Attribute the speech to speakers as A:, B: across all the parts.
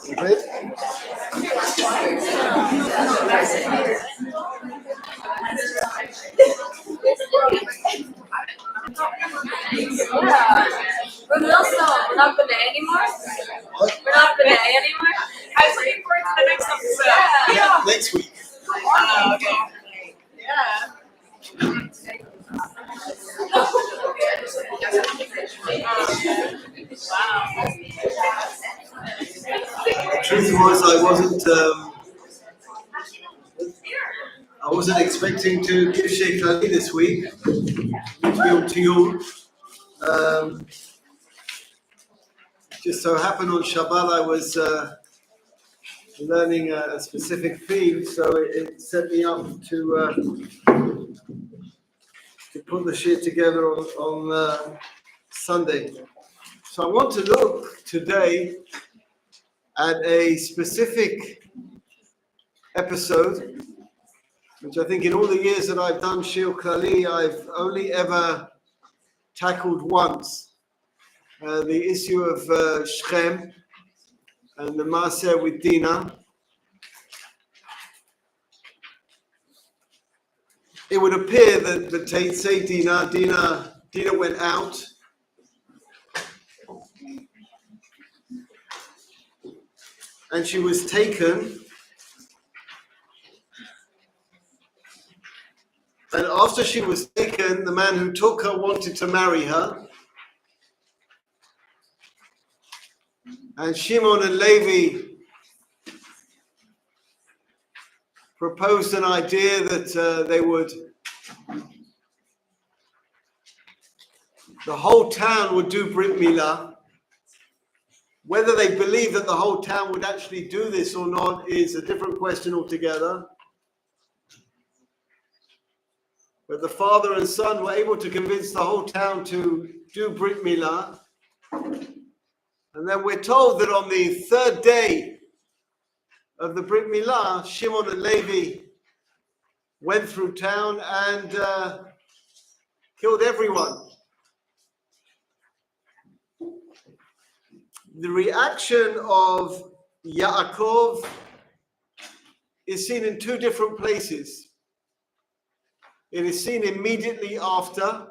A: Good.
B: We're not B'nai anymore? We're not B'nai anymore? I was looking forward to the next episode.
A: Yeah, next week.
B: Okay. Yeah.
A: The truth was, I wasn't expecting to give shiur klali this week. To you. Just so happened on Shabbat I was learning a specific theme, so it set me up to put the shiur together on Sunday. So I want to look today at a specific episode, which I think in all the years that I've done shiur klali, I've only ever tackled once. The issue of Shechem and the Maaseh with Dinah. It would appear that the say Dinah went out. And she was taken. And after she was taken, the man who took her wanted to marry her. And Shimon and Levi proposed an idea that the whole town would do Brit Milah. Whether they believe that the whole town would actually do this or not is a different question altogether. But the father and son were able to convince the whole town to do Brit Milah. And then we're told that on the third day of the Brit Milah, Shimon and Levi went through town and killed everyone. The reaction of Yaakov is seen in two different places. It is seen immediately after,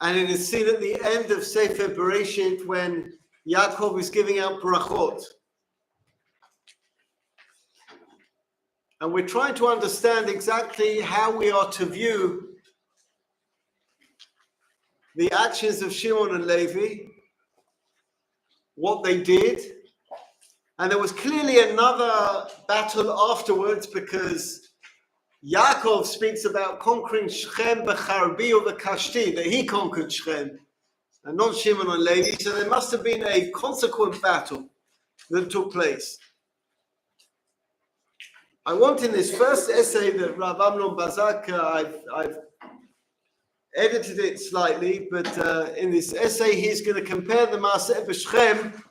A: and it is seen at the end of Sefer Bereshit when Yaakov is giving out brachot. And we're trying to understand exactly how we are to view the actions of Shimon and Levi, what they did. And there was clearly another battle afterwards, because Yaakov speaks about conquering Shechem b'charbi or b'kashti, that he conquered Shechem, and not Shimon and Levi. So there must have been a consequent battle that took place. I want in this first essay that Rav Amnon Bazak, I've edited it slightly, but in this essay he's going to compare the Maaseh b'Shechem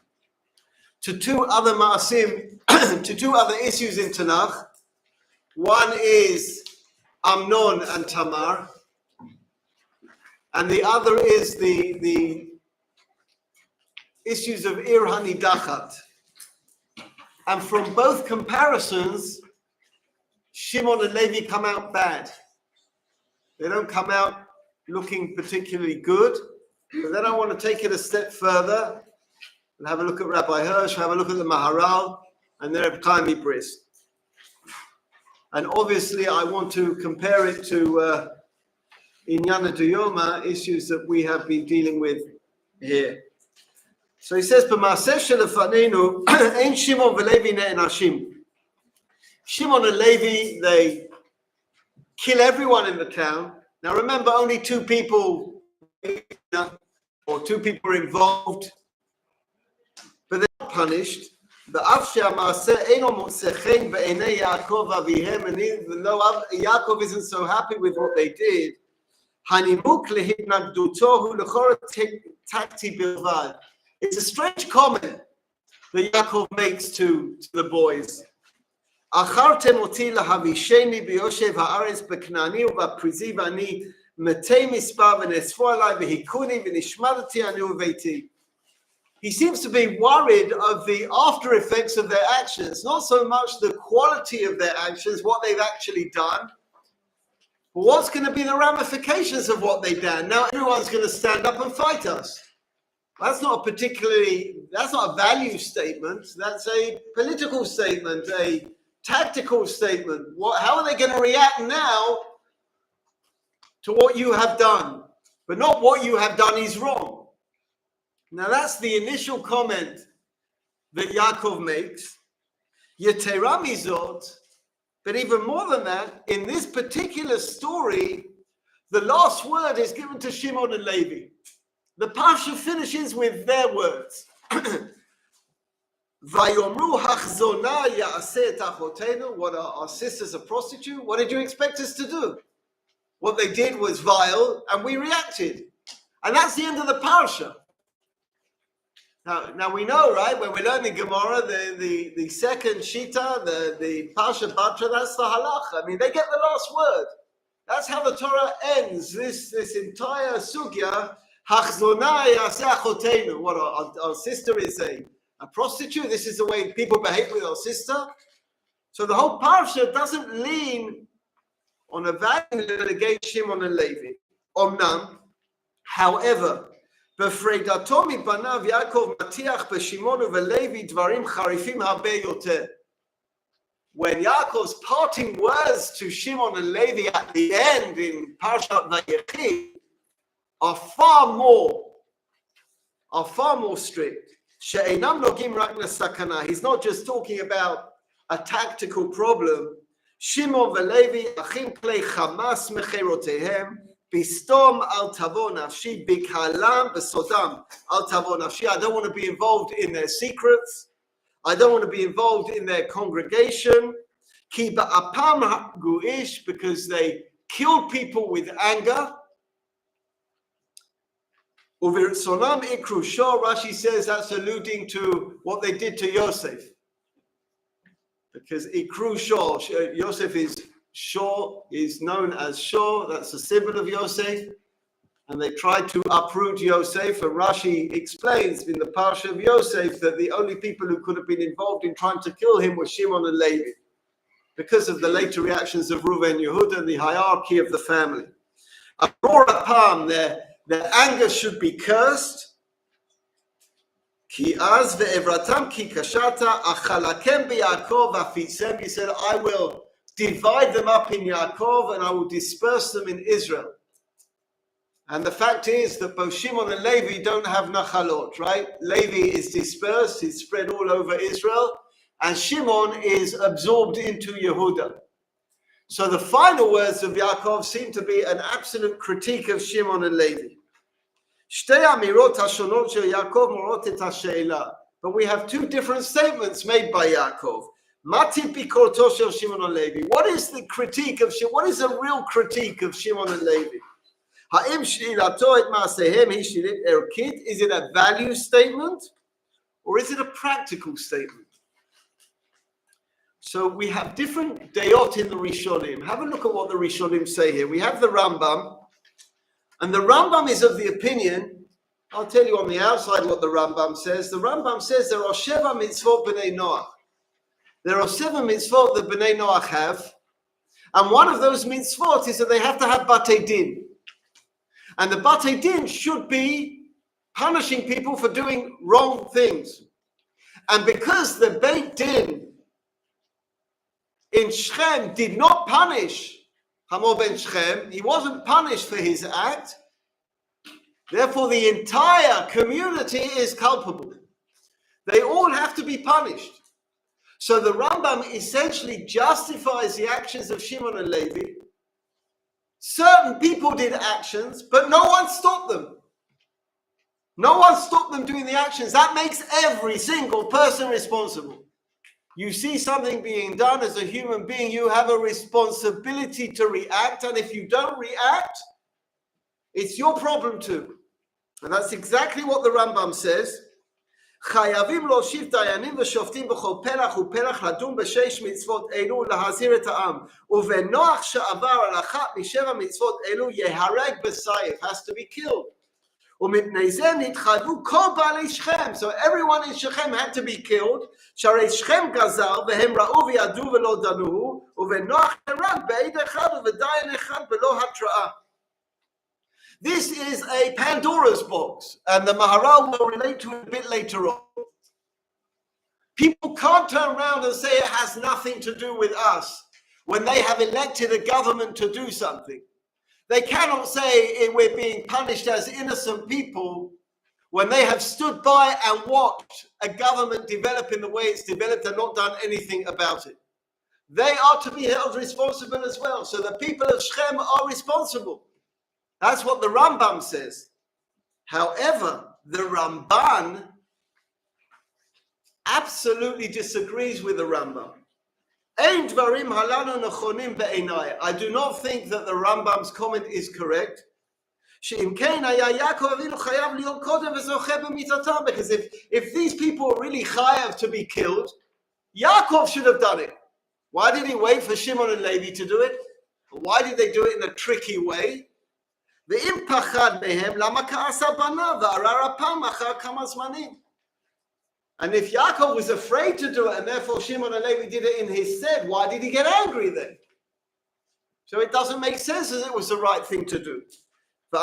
A: to two other Maasim, to two other issues in Tanakh. One is Amnon and Tamar, and the other is the issues of Ir HaNidachat. And from both comparisons, Shimon and Levi come out bad. They don't come out looking particularly good. But then I want to take it a step further and have a look at Rabbi Hirsch, have a look at the Maharal, and then Reb Chaim Ibris. And obviously, I want to compare it to Inyana Duyoma, issues that we have been dealing with here. So he says, "B'maaseh shelefanenu ein Shimon v'Levi ne'enashim." Shimon and Levi, they kill everyone in the town. Now remember, only two people are involved, but they're not punished. And even though Yaakov isn't so happy with what they did, it's a strange comment that Yaakov makes to the boys. "Achartem oti lahavisheni b'yoshev haaretz b'knani u'b'prizi v'ani metei mispar v'nesfu alai v'hikuni v'nishmadati ani u'veiti." he seems to be worried of the after effects of their actions, not so much the quality of their actions, what they've actually done, but what's going to be the ramifications of what they've done. Now everyone's going to stand up and fight us. That's not a value statement. That's a political statement, a tactical statement. How are they going to react now to what you have done? But not what you have done is wrong. Now that's the initial comment that Yaakov makes. Yetera mizot, but even more than that, in this particular story, the last word is given to Shimon and Levi. The parsha finishes with their words. Vayomru hachzona ya'aseh et achotenu. What our sisters a prostitute? What did you expect us to do? What they did was vile, and we reacted. And that's the end of the parsha. Now we know, right, when we learn in Gemara, the second Shita, the Parsha Batra, that's the halacha. I mean, they get the last word. That's how the Torah ends this entire sugya. Hachzonai yaseh achotenu. What our sister is a prostitute. This is the way people behave with our sister. So the whole parsha doesn't lean on a value against Shimon and Levi. Omnam, however, בפרידתו מפניו יעקב מטיח בשמעון ובלוי דברים חריפים הרבה יותר. When Yaakov's parting words to Shimon and Levi at the end in Parshat Vayechi are far more strict. שאינם נוגעים רק לסכנה. He's not just talking about a tactical problem. שמעון ולוי אחים כלי חמאס מחירותיהם Bistom al tavo nafshi bikalam besodam al tavo nafshi. I don't want to be involved in their secrets. I don't want to be involved in their congregation. Ki ba'apam guish, because they killed people with anger. Uvirsonam ikru shor. Rashi says that's alluding to what they did to Yosef. Because ikru shor, Yosef is Shor is known as Shor, that's a symbol of Yosef, and they tried to uproot Yosef, and Rashi explains in the Parsha of Yosef that the only people who could have been involved in trying to kill him were Shimon and Levi, because of the later reactions of Reuven and Yehuda and the hierarchy of the family. Apam, their anger should be cursed. Ki az ve'evratam ki kashata achalakem b'Yaakov afitzem. He said, I will divide them up in Yaakov, and I will disperse them in Israel. And the fact is that both Shimon and Levi don't have nachalot, right? Levi is dispersed, he's spread all over Israel, and Shimon is absorbed into Yehuda. So the final words of Yaakov seem to be an absolute critique of Shimon and Levi. But we have two different statements made by Yaakov. What is the critique of Shimon? What is the real critique of Shimon and Levi? Is it a value statement or is it a practical statement? So we have different dayot in the Rishonim. Have a look at what the Rishonim say here. We have the Rambam, and the Rambam is of the opinion, I'll tell you on the outside what the Rambam says. The Rambam says there are Sheva mitzvot b'nei Noach. There are 7 mitzvot that Bnei Noach have, and one of those mitzvot is that they have to have batei din. And the batei din should be punishing people for doing wrong things. And because the Beit Din in Shechem did not punish Hamor ben Shechem, he wasn't punished for his act, therefore the entire community is culpable. They all have to be punished. So the Rambam essentially justifies the actions of Shimon and Levi. Certain people did actions, but no one stopped them. No one stopped them doing the actions. That makes every single person responsible. You see something being done as a human being, you have a responsibility to react, and if you don't react, it's your problem too. And that's exactly what the Rambam says. חייבים להושיב דיינים ושופטים בכל פלח ופלח לדון בשש מצוות אלו להזהיר את העם ובנוח שעבר על אחת משבע מצוות אלו יהרג בסייף, has to be killed. So everyone in Shechem had to be killed. This is a Pandora's box, and the Maharal will relate to it a bit later on. People can't turn around and say it has nothing to do with us when they have elected a government to do something. They cannot say we're being punished as innocent people when they have stood by and watched a government develop in the way it's developed and not done anything about it. They are to be held responsible as well. So the people of Shechem are responsible. That's what the Rambam says. However, the Ramban absolutely disagrees with the Rambam. I do not think that the Rambam's comment is correct. Because if these people are really chayav to be killed, Yaakov should have done it. Why did he wait for Shimon and Levi to do it? Why did they do it in a tricky way? And if Yaakov was afraid to do it, and therefore Shimon and Levi did it in his stead, why did he get angry then? So it doesn't make sense that it was the right thing to do. If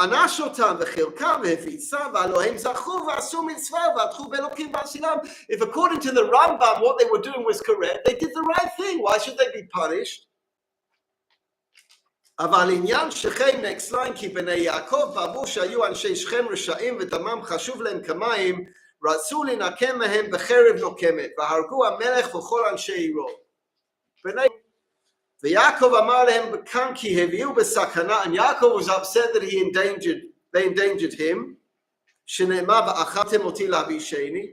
A: according to the Rambam what they were doing was correct, they did the right thing. Why should they be punished? Next line, כי בני יעקב בעבור שהיו אנשי שכם רשעים ודמם חשוב להם כמים, רצו לנקם מהם בחרב נוקמת, והרגו המלך וכל אנשי עירו. ויעקב אמר להם בכאן כי הביאו בסכנה, and Yaakov was upset that they endangered him, שנאמר ואכלתם אותי להבישני,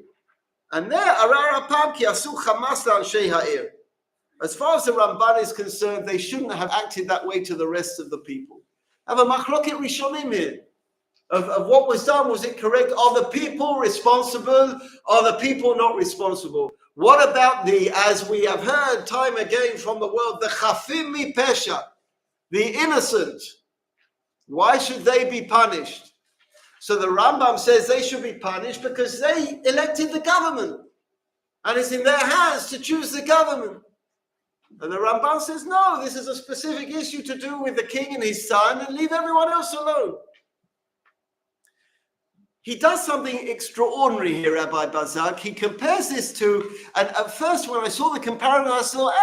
A: and there ערר אפם כי עשו חמס לאנשי העיר. As far as the Ramban is concerned, they shouldn't have acted that way to the rest of the people. Have a machloket rishonim here of what was done. Was it correct? Are the people responsible? Are the people not responsible? What about as we have heard time again from the world, the chafim mi pesha, the innocent? Why should they be punished? So the Rambam says they should be punished because they elected the government, and it's in their hands to choose the government. And the Ramban says, no, this is a specific issue to do with the king and his son, and leave everyone else alone. He does something extraordinary here, Rabbi Bazak. He compares this to, and at first when I saw the comparison, I thought,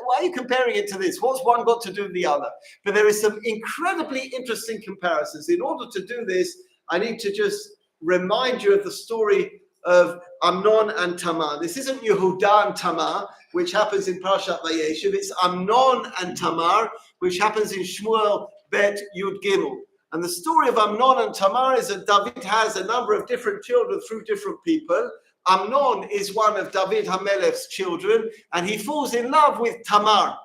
A: why are you comparing it to this? What's one got to do with the other? But there is some incredibly interesting comparisons. In order to do this, I need to just remind you of the story of Amnon and Tamar. This isn't Yehuda and Tamar, which happens in Parashat Vayishlach. It's Amnon and Tamar, which happens in Shmuel Bet Yud Gimel. And the story of Amnon and Tamar is that David has a number of different children through different people. Amnon is one of David HaMelech's children, and he falls in love with Tamar.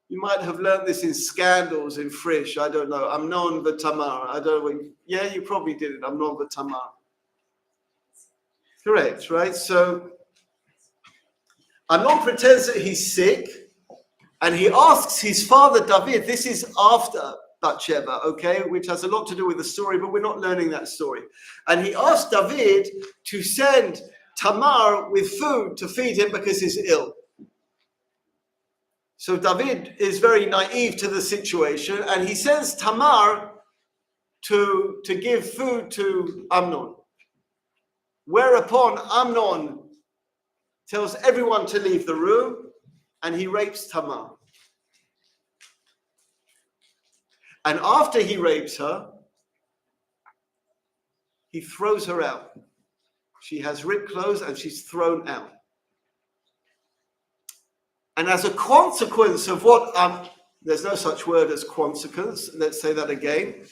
A: You might have learned this in Scandals in Frisch. I don't know. Amnon the Tamar. I don't know. Yeah, you probably did it. Amnon the Tamar. Correct, right? So Amnon pretends that he's sick, and he asks his father David. This is after Bathsheba, okay, which has a lot to do with the story, but we're not learning that story. And he asked David to send Tamar with food to feed him because he's ill. So David is very naive to the situation, and he sends Tamar to give food to Amnon. Whereupon Amnon tells everyone to leave the room, and he rapes Tamar. And after he rapes her, he throws her out. She has ripped clothes and she's thrown out. And as a consequence of what, there's no such word as consequence, let's say that again.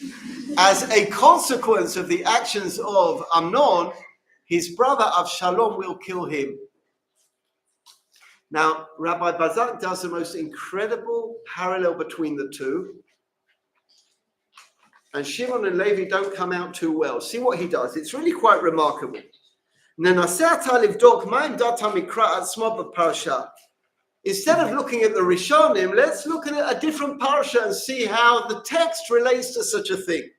A: As a consequence of the actions of Amnon, his brother Avshalom will kill him. Now, Rabbi Bazak does the most incredible parallel between the two. And Shimon and Levi don't come out too well. See what he does. It's really quite remarkable. Instead of looking at the Rishonim, let's look at a different parsha and see how the text relates to such a thing.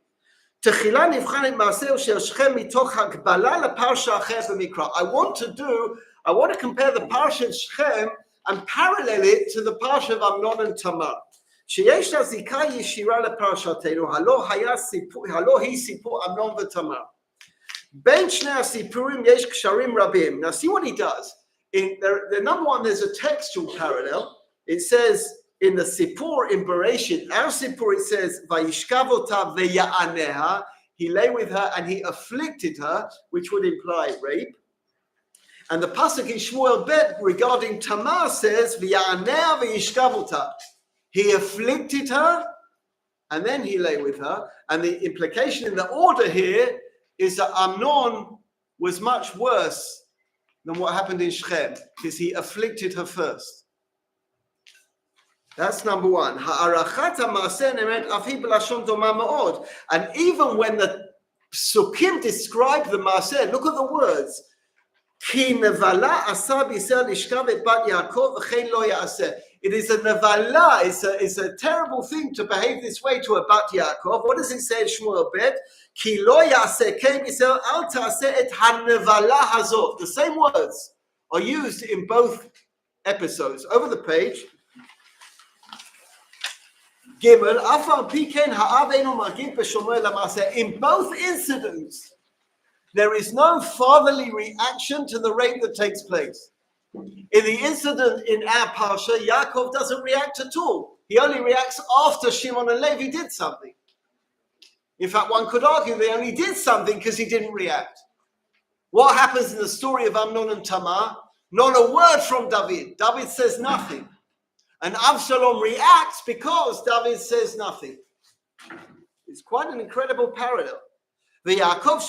A: תחילה נבחן את מעשהו של שכם מתוך הקבלה לפרשה אחרת במקרא. I want to compare the parsha of Shechem and parallel it to the parsha of Amnon and Tamar. שיש לה זיקה ישירה לפרשתנו, הלא היא סיפור אמנון ותמר. בין שני הסיפורים יש קשרים רבים. Now see what he does. The number one, there's a textual parallel. It says in the Sipur in Bereshit, our Sipur, it says, Vayishkav ota v'ya'aneha, he lay with her and he afflicted her, which would imply rape. And the pasuk in Shmuel Bet regarding Tamar says, V'ya'aneha v'yishkav ota. He afflicted her and then he lay with her. And the implication in the order here is that Amnon was much worse than what happened in Shechem, because he afflicted her first. That's number one. And even when the Sukkim describe the Maaseh, look at the words. It is a nevala, it's a terrible thing to behave this way to a bat Yaakov. What does it say in Shmuel Bet? Ki lo yaseh ken Yisrael al ta'aseh et hanevala hazot. The same words are used in both episodes. Over the page. Gimel, afal piken ha'avenu magid b'shomer la'maseh. In both incidents, there is no fatherly reaction to the rape that takes place. In the incident in our Parsha, Yaakov doesn't react at all. He only reacts after Shimon and Levi did something. In fact, one could argue they only did something because he didn't react. What happens in the story of Amnon and Tamar? Not a word from David. David says nothing. And Avshalom reacts because David says nothing. It's quite an incredible parallel. Yaakov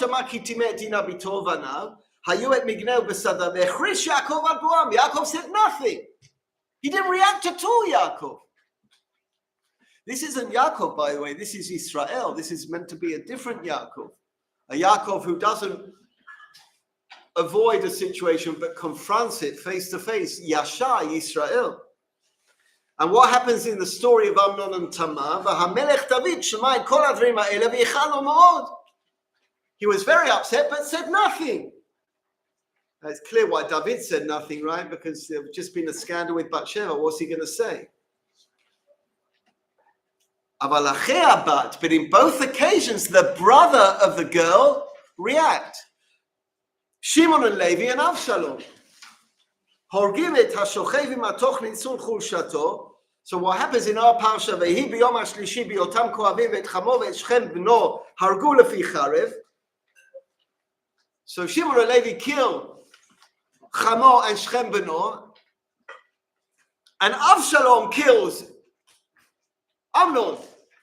A: said nothing. He didn't react at all, Yaakov. This isn't Yaakov, by the way. This is Israel. This is meant to be a different Yaakov. A Yaakov who doesn't avoid a situation but confronts it face to face. Yasha, Israel. And what happens in the story of Amnon and Tamar? He was very upset but said nothing. Now it's clear why David said nothing, right? Because there had just been a scandal with Bathsheba. What's he going to say? But in both occasions, the brother of the girl react. Shimon and Levi and Avshalom. So what happens in our parsha? So Shimon and Levi kill Chamo and Shechem Beno, and Avshalom kills Amnon.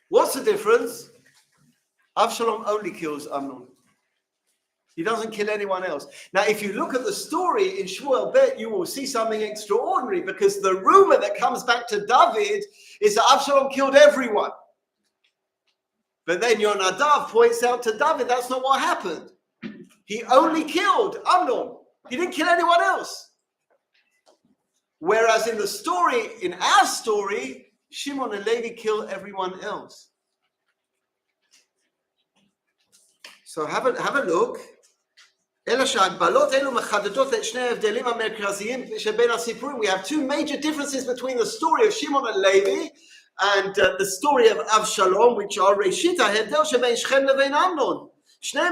A: What's the difference? Avshalom only kills Amnon. He doesn't kill anyone else. Now, if you look at the story in Shmuel Bet, you will see something extraordinary, because the rumor that comes back to David is that Avshalom killed everyone. But then Yonadav points out to David that's not what happened. He only killed Amnon. He didn't kill anyone else. Whereas in the story, in our story, Shimon and Levi kill everyone else. So have a look. We have two major differences between the story of Shimon and Levi and the story of Avshalom, which are Reshit HaHevdel shebein Shechem levein Amnon. In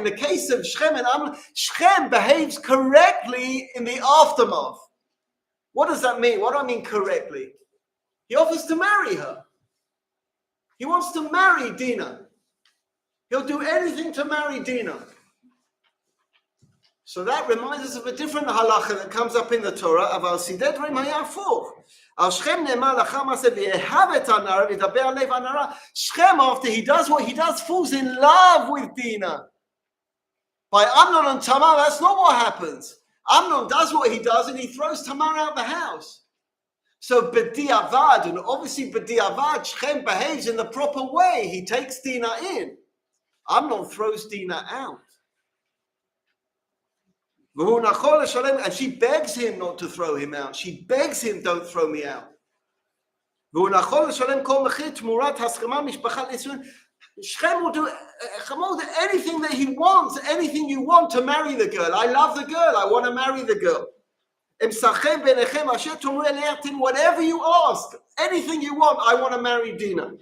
A: the case of Shechem and Amnon, Shechem behaves correctly in the aftermath. What does that mean? What do I mean correctly? He offers to marry her. He wants to marry Dinah. He'll do anything to marry Dinah. So that reminds us of a different halacha that comes up in the Torah. Aval sideh dvarim hayafuch. Al Shechem ne'emar lacha ma'aseh v'yehav et hanara v'yidaber lev hanara. Shechem, after he does what he does, falls in love with Dinah. By Amnon and Tamar, that's not what happens. Amnon does what he does and he throws Tamar out the house. So b'diavad, and obviously b'diavad, Shechem behaves in the proper way. He takes Dinah in. Amnon throws Dinah out. And she begs him not to throw him out. She begs him, don't throw me out. Shechem will do anything that he wants, anything you want to marry the girl. I love the girl, I want to marry the girl. Whatever you ask, anything you want, I want to marry Dina.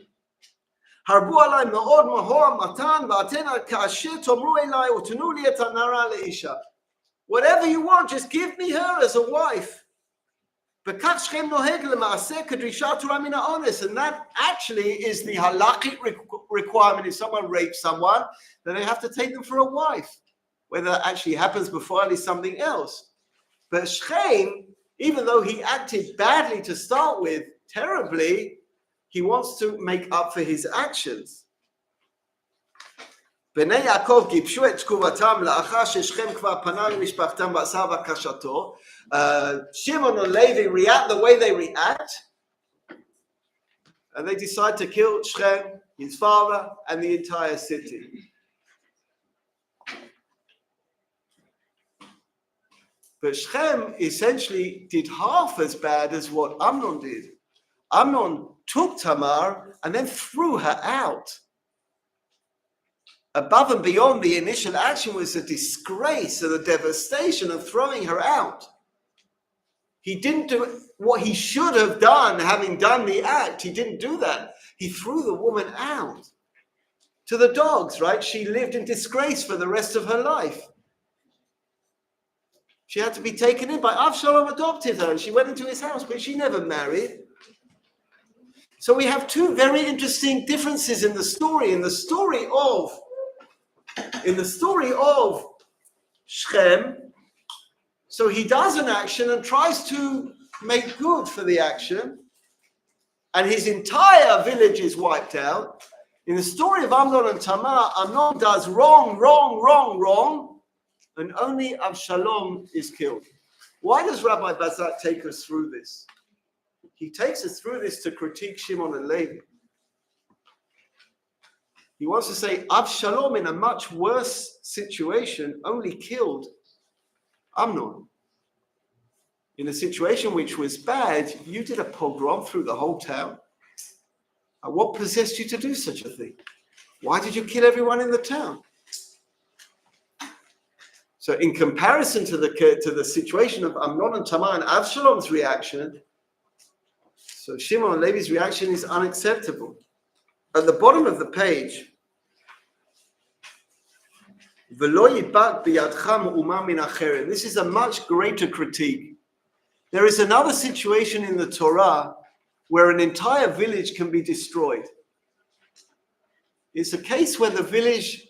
A: Whatever you want, just give me her as a wife. And that actually is the halakhic requirement. If someone rapes someone, then they have to take them for a wife. Whether that actually happens before is something else. But Shechem, even though he acted badly to start with, terribly, he wants to make up for his actions. בני יעקב גיבשו את תגובתם לאחר ששכם כבר פנה למשפחתם ועשה בקשתו. Shimon and Levi react the way they react, and they decide to kill Shechem, his father, and the entire city. But Shechem essentially did half as bad as what Amnon did. Amnon took Tamar and then threw her out. Above and beyond the initial action was the disgrace and the devastation of throwing her out. He didn't do what he should have done, having done the act. He didn't do that. He threw the woman out to the dogs, right? She lived in disgrace for the rest of her life. She had to be taken in by Avshalom, adopted her, and she went into his house, but she never married. So we have two very interesting differences in the story. In the story of Shechem, so he does an action and tries to make good for the action, and his entire village is wiped out. In the story of Amnon and Tamar, Amnon does wrong, and only Avshalom is killed. Why does Rabbi Bazat take us through this? He takes us through this to critique Shimon and Levi. He wants to say Avshalom, in a much worse situation, only killed Amnon. In a situation which was bad, you did a pogrom through the whole town. And what possessed you to do such a thing? Why did you kill everyone in the town? So in comparison to the situation of Amnon and Tamar and Avshalom's reaction, so Shimon and Levi's reaction is unacceptable. At the bottom of the page, this is a much greater critique. There is another situation in the Torah where an entire village can be destroyed. It's a case where the village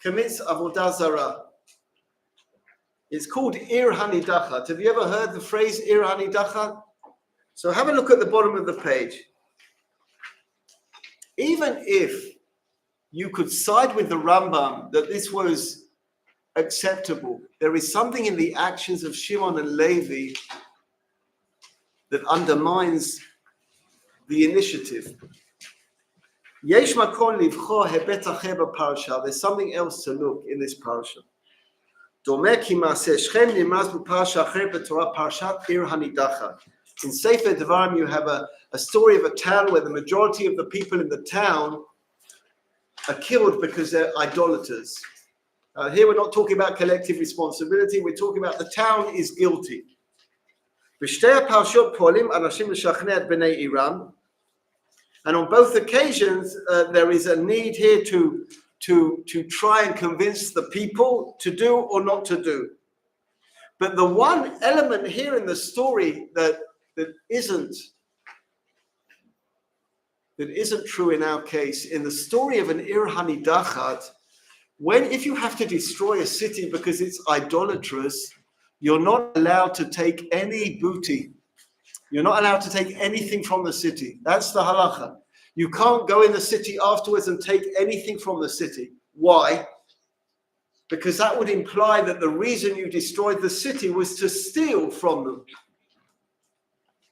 A: commits avodah zarah. It's called Ir Hanidachat. Have you ever heard the phrase Ir Hanidachat? So have a look at the bottom of the page. Even if you could side with the Rambam that this was acceptable, there is something in the actions of Shimon and Levi that undermines the initiative. Yesh makon livchor hebet acher b'parsha. There's something else to look in this parsha. Domeh ki ma'aseh Shechem nimaz b'parsha acher b'torah parshat Ir Hanidachat. In Sefer Devarim, you have a story of a town where the majority of the people in the town are killed because they're idolaters. Here we're not talking about collective responsibility, we're talking about the town is guilty. And on both occasions, there is a need here to try and convince the people to do or not to do. But the one element here in the story that isn't true in our case, in the story of an Ir Hanidachat, if you have to destroy a city because it's idolatrous, you're not allowed to take any booty. You're not allowed to take anything from the city. That's the halacha. You can't go in the city afterwards and take anything from the city. Why? Because that would imply that the reason you destroyed the city was to steal from them.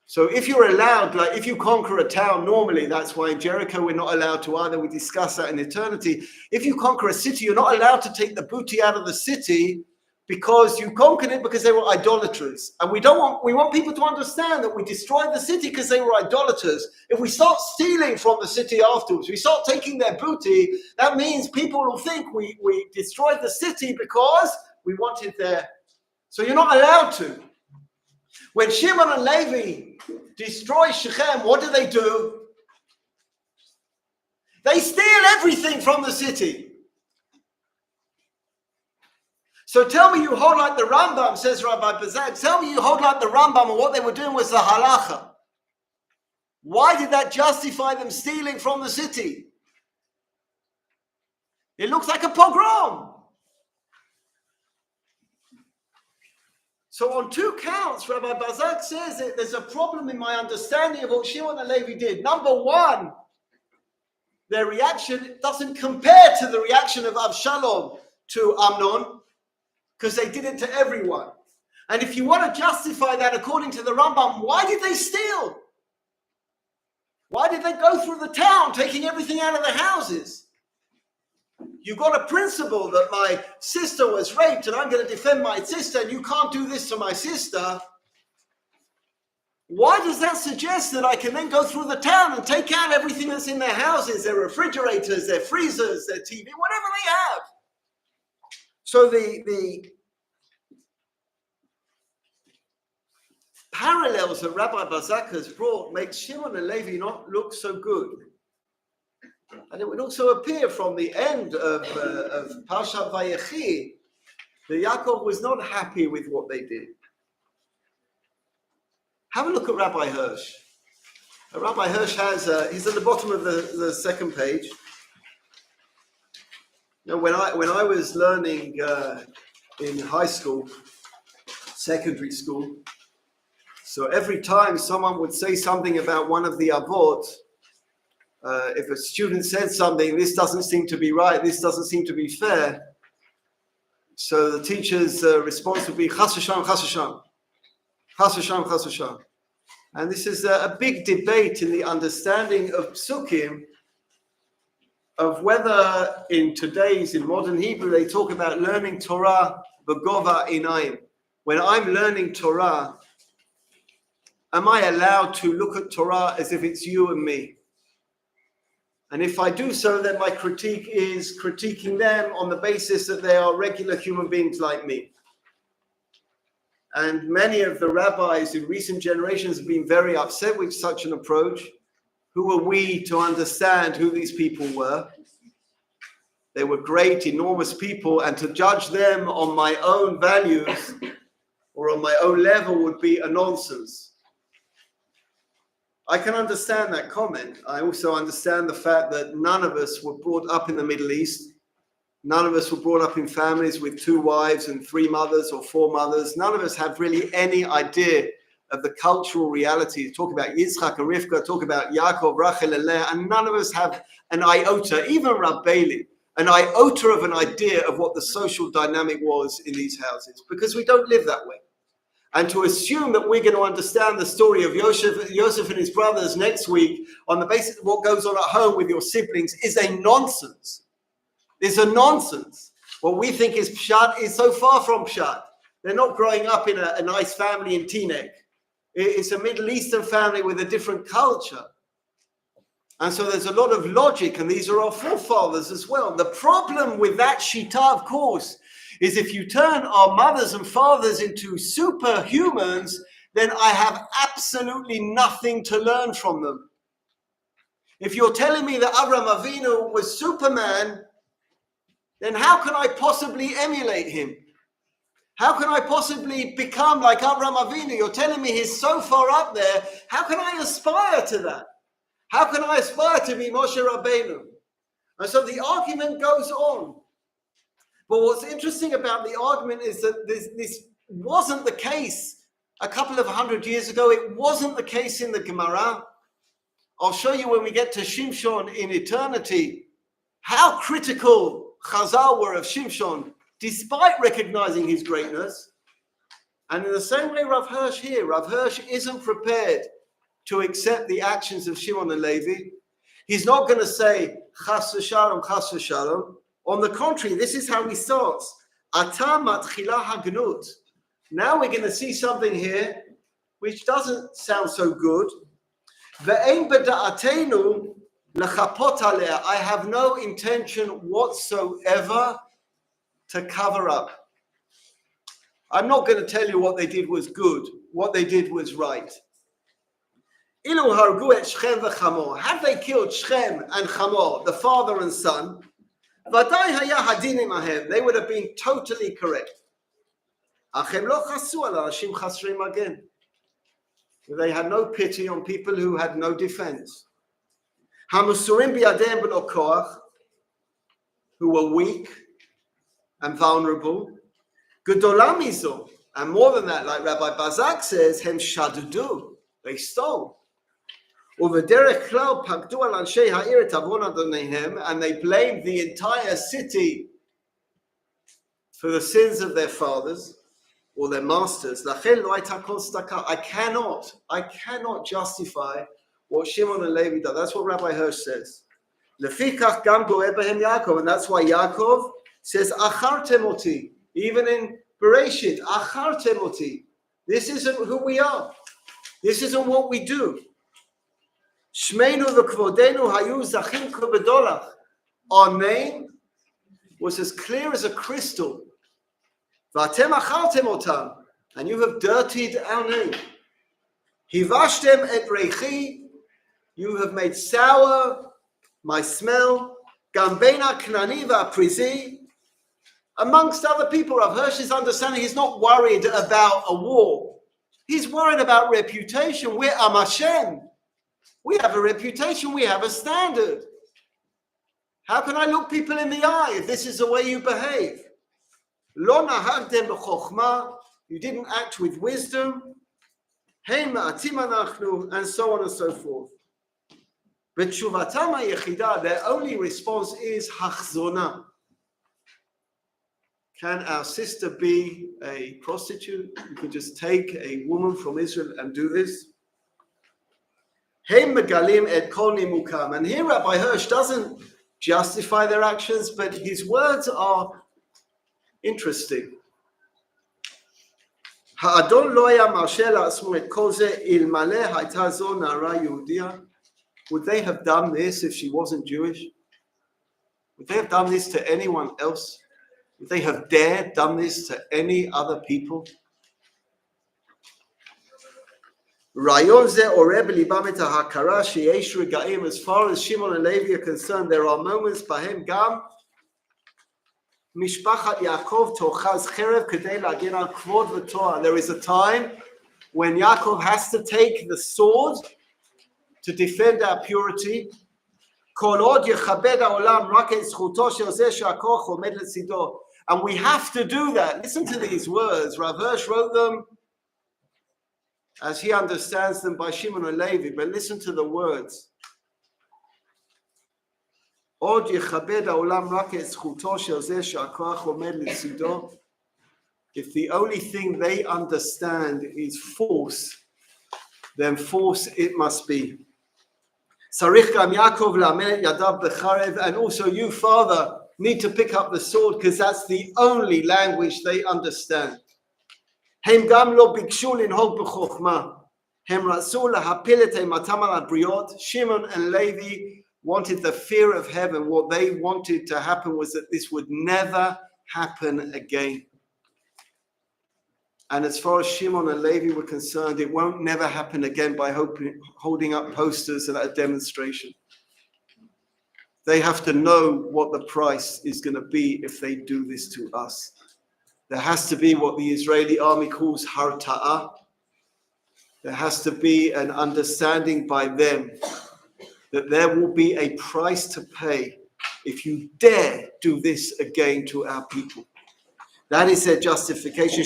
A: So if you're allowed, like if you conquer a town, normally that's why in Jericho we're not allowed to either. We discuss that in eternity. If you conquer a city, you're not allowed to take the booty out of the city because you conquered it because they were idolaters. And we want people to understand that we destroyed the city because they were idolaters. If we start stealing from the city afterwards, we start taking their booty, that means people will think we destroyed the city because we wanted their... So you're not allowed to. When Shimon and Levi destroy Shechem, what do? They steal everything from the city. So tell me you hold like the Rambam, says Rabbi Bazak, tell me you hold like the Rambam and what they were doing was the halacha. Why did that justify them stealing from the city? It looks like a pogrom. So on two counts, Rabbi Bazak says that there's a problem in my understanding of what Shimon and Levi did. Number one, their reaction doesn't compare to the reaction of Avshalom to Amnon, because they did it to everyone. And if you want to justify that according to the Rambam, why did they steal? Why did they go through the town taking everything out of the houses? You've got a principle that my sister was raped and I'm going to defend my sister and you can't do this to my sister. Why does that suggest that I can then go through the town and take out everything that's in their houses, their refrigerators, their freezers, their TV, whatever they have? So the parallels that Rabbi Bazak has brought makes Shimon and Levi not look so good. And it would also appear from the end of Parshat Vayechi that Yaakov was not happy with what they did. Have a look at Rabbi Hirsch. Rabbi Hirsch has, he's at the bottom of the second page. You know, when I was learning in high school, secondary school, so every time someone would say something about one of the avot, if a student said something, this doesn't seem to be right, this doesn't seem to be fair, so the teacher's response would be chas v'shalom, chas v'shalom, chas v'shalom, chas v'shalom. And this is a big debate in the understanding of psukim, of whether in modern Hebrew, they talk about learning Torah b'gova einayim. When I'm learning Torah, am I allowed to look at Torah as if it's you and me? And if I do so, then my critique is critiquing them on the basis that they are regular human beings like me. And many of the rabbis in recent generations have been very upset with such an approach. Who are we to understand who these people were? They were great, enormous people, and to judge them on my own values or on my own level would be a nonsense. I can understand that comment. I also understand the fact that none of us were brought up in the Middle East. None of us were brought up in families with 2 wives and 3 mothers or 4 mothers. None of us have really any idea of the cultural reality. Talk about Yitzchak and Rivka, talk about Yaakov, Rachel and Leah, and none of us have an iota, even Rab Bailey, an iota of an idea of what the social dynamic was in these houses, because we don't live that way. And to assume that we're going to understand the story of Yosef and his brothers next week on the basis of what goes on at home with your siblings is a nonsense. It's a nonsense. What we think is pshat is so far from pshat. They're not growing up in a nice family in Teaneck. It's a Middle Eastern family with a different culture. And so there's a lot of logic, and these are our forefathers as well. The problem with that shita, of course, is if you turn our mothers and fathers into superhumans, then I have absolutely nothing to learn from them. If you're telling me that Avraham Avinu was Superman, then how can I possibly emulate him? How can I possibly become like Avraham Avinu? You're telling me he's so far up there. How can I aspire to that? How can I aspire to be Moshe Rabbeinu? And so the argument goes on. But what's interesting about the argument is that this wasn't the case a couple of 100 years ago. It wasn't the case in the Gemara. I'll show you when we get to Shimshon in eternity how critical Chazal were of Shimshon, despite recognizing his greatness. And in the same way, Rav Hirsch here, Rav Hirsch isn't prepared to accept the actions of Shimon and Levi. He's not going to say, chas v'shalom, chas v'shalom. On the contrary, this is how he starts. Ata matchila hagnut. Now we're going to see something here which doesn't sound so good. Ve'ein b'da'atenu lechapot alea. I have no intention whatsoever to cover up. I'm not going to tell you what they did was good. What they did was right. Ilu hargu et Shechem v'Chamor. Had they killed Shechem and Chamor, the father and son, v'adai haya hadinim ahem. They would have been totally correct. Achem lo chasu al anashim chasrei magen. They had no pity on people who had no defense. Hamusurim biyadeim b'lo koach, who were weak and vulnerable. Gedola mizo, and more than that, like Rabbi Bazak says, hem shadudu, they stole. Uvederech klal pakdu al anshei ha'ir et avon adonehem, and they blamed the entire city for the sins of their fathers or their masters. Lachen lo hayta kol tzedakah. I cannot justify what Shimon and Levi did. That's what Rabbi Hirsch says. Lefikach gam go'eh behem Yaakov, and that's why Yaakov says achartem oti. Even in Bereshit, achartem oti. This isn't who we are. This isn't what we do. Shmeinu v'kvodenu hayu zachim k'bedolach. Our name was as clear as a crystal. V'atem achartem otam. And you have dirtied our name. Hivashtem et reichi. You have made sour my smell. Gam bein ha'knani v'aprizi. Amongst other people, Rav Hirsch's understanding, he's not worried about a war. He's worried about reputation. We're Am Hashem. We have a reputation. We have a standard. How can I look people in the eye if this is the way you behave? Lo nahagtem b'chokhmah. You didn't act with wisdom. Hein ma'atim anachnu, and so on and so forth. But tshuvatam ha'yechidah, their only response is hachzona. Can our sister be a prostitute? You can just take a woman from Israel and do this. And here Rabbi Hirsch doesn't justify their actions, but his words are interesting. Would they have done this if she wasn't Jewish? Would they have done this to anyone else? Would they have dared done this to any other people? As far as Shimon and Levi are concerned, there are moments bahem gam mishpachat Yaakov tochaz cherev kedei lagin al kvod v'toah. There is a time when Yaakov has to take the sword to defend our purity. Kol od yechabed ha'olam rak et zchuto shel zeh she'hakoach omed letzido. And we have to do that. Listen to these words. Rav Hirsch wrote them as he understands them by Shimon and Levi, but listen to the words. Od yechabed ha'olam rak et zchuto shel zeh she'hakoach omed letzido. If the only thing they understand is force, then force it must be. Sarich gam Yaakov la'amen yadav b'charev, and also you, Father, need to pick up the sword because that's the only language they understand. Hem gam lo bikshu linhog b'chokhmah. Hem ratzu lahapil et eimatam al habriot. Shimon and Levi wanted the fear of heaven. What they wanted to happen was that this would never happen again. And as far as Shimon and Levi were concerned, it won't never happen again by holding up posters at a demonstration. They have to know what the price is going to be if they do this to us. There has to be what the Israeli army calls harta'ah. There has to be an understanding by them that there will be a price to pay if you dare do this again to our people. That is their justification.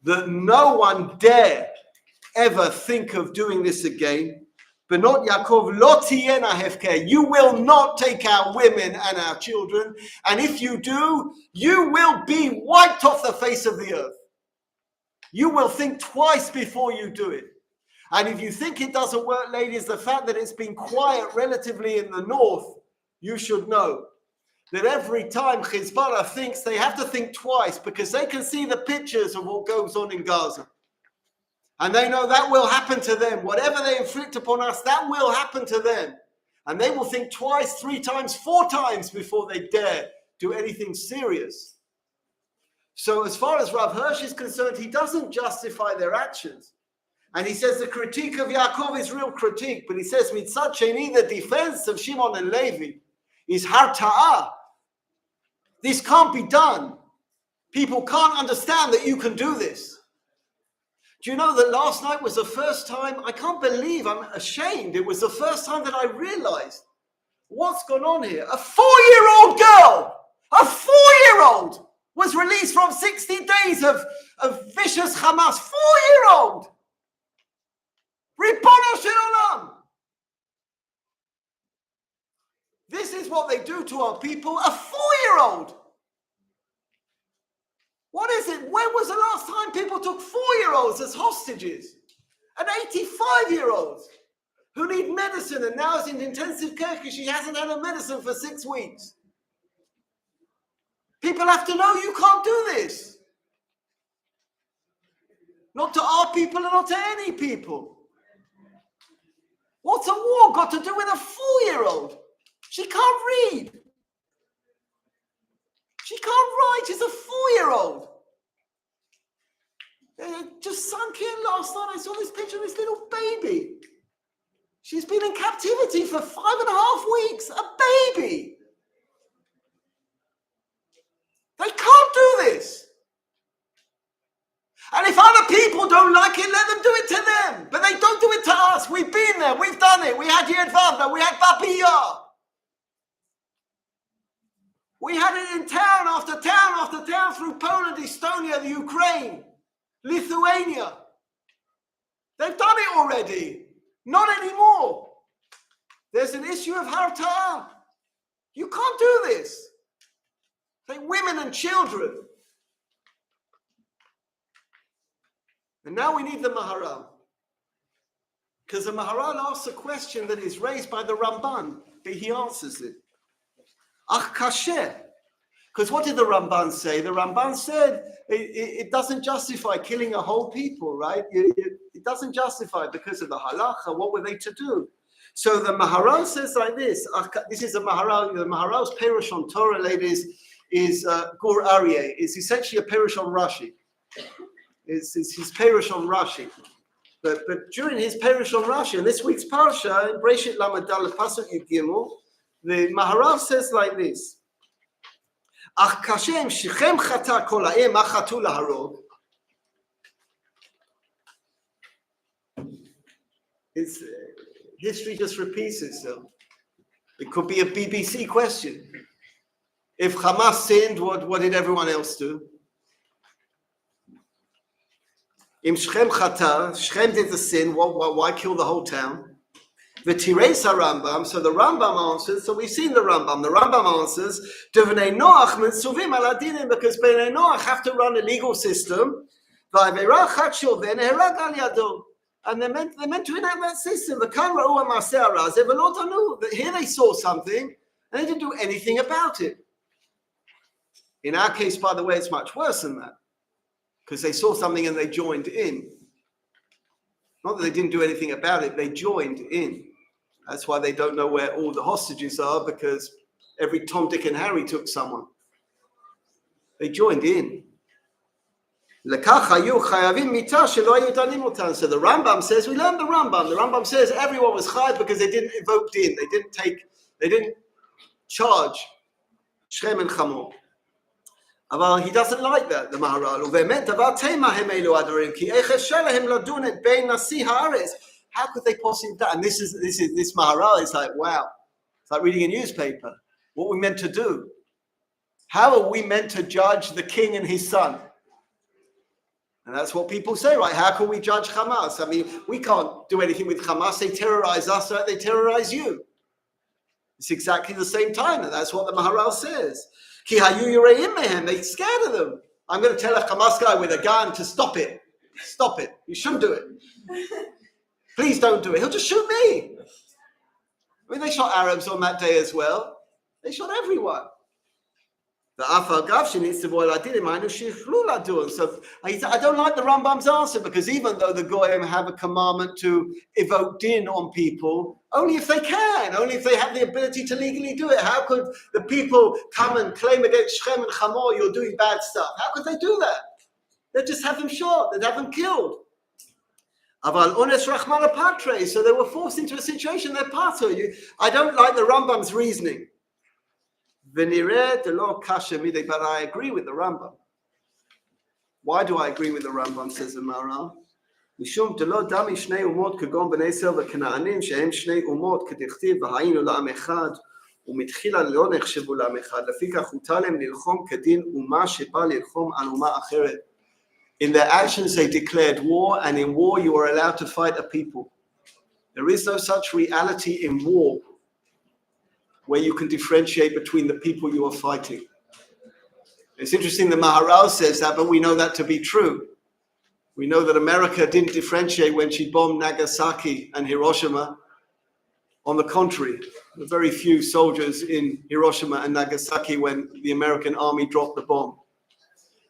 A: That no one dare ever think of doing this again. But not Yaakov, lo tiyena hefker. You will not take our women and our children. And if you do, you will be wiped off the face of the earth. You will think twice before you do it. And if you think it doesn't work, ladies, the fact that it's been quiet relatively in the north, you should know that every time Hezbollah thinks, they have to think twice because they can see the pictures of what goes on in Gaza. And they know that will happen to them. Whatever they inflict upon us, that will happen to them. And they will think twice, 3 times, 4 times before they dare do anything serious. So as far as Rav Hirsch is concerned, he doesn't justify their actions. And he says the critique of Yaakov is real critique, but he says mitzad sheni, the defense of Shimon and Levi is harta'ah. This can't be done. People can't understand that you can do this. Do you know that last night was the first time, I can't believe, I'm ashamed, it was the first time that I realized what's gone on here. A 4-year-old girl, a 4-year-old was released from 60 days of vicious Hamas. 4-year-old. Ribono shel olam. This is what they do to our people. A 4-year-old. What is it? When was the last time people took 4-year-olds as hostages? An 85-year-old who need medicine and now is in intensive care because she hasn't had a medicine for 6 weeks. People have to know you can't do this. Not to our people and not to any people. What's a war got to do with a 4-year-old? She can't read. She can't write. She's a 4-year-old. It just sunk in last night. I saw this picture of this little baby. She's been in captivity for 5.5 weeks. A baby. They can't do this. And if other people don't like it, let them do it to them. But they don't do it to us. We've been there. We've done it. We had Yed Vavna. We had Babi Yar. We had it in town after town after town through Poland, Estonia, the Ukraine, Lithuania. They've done it already. Not anymore. There's an issue of harta'ah. You can't do this. Like women and children. And now we need the Maharal. Because the Maharal asks a question that is raised by the Ramban, but he answers it. Ach kasher. Because what did the Ramban say? The Ramban said it doesn't justify killing a whole people, right? It doesn't justify because of the halacha. What were they to do? So the Maharal says like this. This is a Maharal. The Maharal's Perush on Torah, ladies, is Gur Aryeh. It's essentially a Perush on Rashi. It's his Perush on Rashi. But during his Perush on Rashi, in this week's Parsha, in Breshit Lamed Daled Pasuk Yud Gimel, the Maharal says like this. Ach kashem shechem chata kol ha'em achatu laharog. It's history just repeats itself. It could be a BBC question. If Hamas sinned, what did everyone else do? Im Shechem chata, Shechem did the sin. Why kill the whole town? V'tireis Rambam. So the Rambam answers. So we've seen the Rambam. The Rambam answers. Devnei Noach mitzuvim al adinim, because Bnei Noach have to run a legal system. V'aveira chat shoven herag al yado. And they're meant to enact that system. The kan ra'u ha'maseh harazeh v'lo tanu. Here they saw something and they didn't do anything about it. In our case, by the way, it's much worse than that, because they saw something and they joined in. Not that they didn't do anything about it, they joined in. That's why they don't know where all the hostages are, because every Tom, Dick, and Harry took someone. They joined in. So the Rambam says, we learned the Rambam. The Rambam says everyone was chayav because they didn't evoke din. They didn't charge Shem and Chamor. But he doesn't like that, the Maharal. How could they possibly do that? And this Maharal is like, wow. It's like reading a newspaper. What we meant to do. How are we meant to judge the king and his son? And that's what people say, right? How can we judge Hamas? I mean, we can't do anything with Hamas. They terrorize us, right? They terrorize you. It's exactly the same time, and that's what the Maharal says. They scared of them. I'm going to tell a Hamas guy with a gun to stop it. Stop it. You shouldn't do it. Please don't do it. He'll just shoot me. I mean, they shot Arabs on that day as well. They shot everyone. The Afal Gavshin needs to boil Adilim, I know Shichlula doing. So I don't like the Rambam's answer, because even though the Goyim have a commandment to evoke din on people, only if they can, only if they have the ability to legally do it. How could the people come and claim against Shechem and Chamor, you're doing bad stuff? How could they do that? They'd just have them shot, they'd have them killed. Aval ones rachmana patre, so they were forced into a situation, they're pato. I don't like the Rambam's reasoning. But I agree with the Rambam. Why do I agree with the Rambam, says the Maharal? משום דלא דמי שני אומות כגון בני ישראל וכנענים שהם שני אומות כדכתיב והיינו לעם אחד ומתחילה לא נחשבו לעם אחד לפיכך הותר להם ללחום כדין אומה שבא ללחום על אומה אחרת. In their actions they declared war, and in war you are allowed to fight a people. There is no such reality in war where you can differentiate between the people you are fighting. It's interesting the Maharal says that, but we know that to be true. We know that America didn't differentiate when she bombed Nagasaki and Hiroshima. On the contrary, there were very few soldiers in Hiroshima and Nagasaki when the American army dropped the bomb.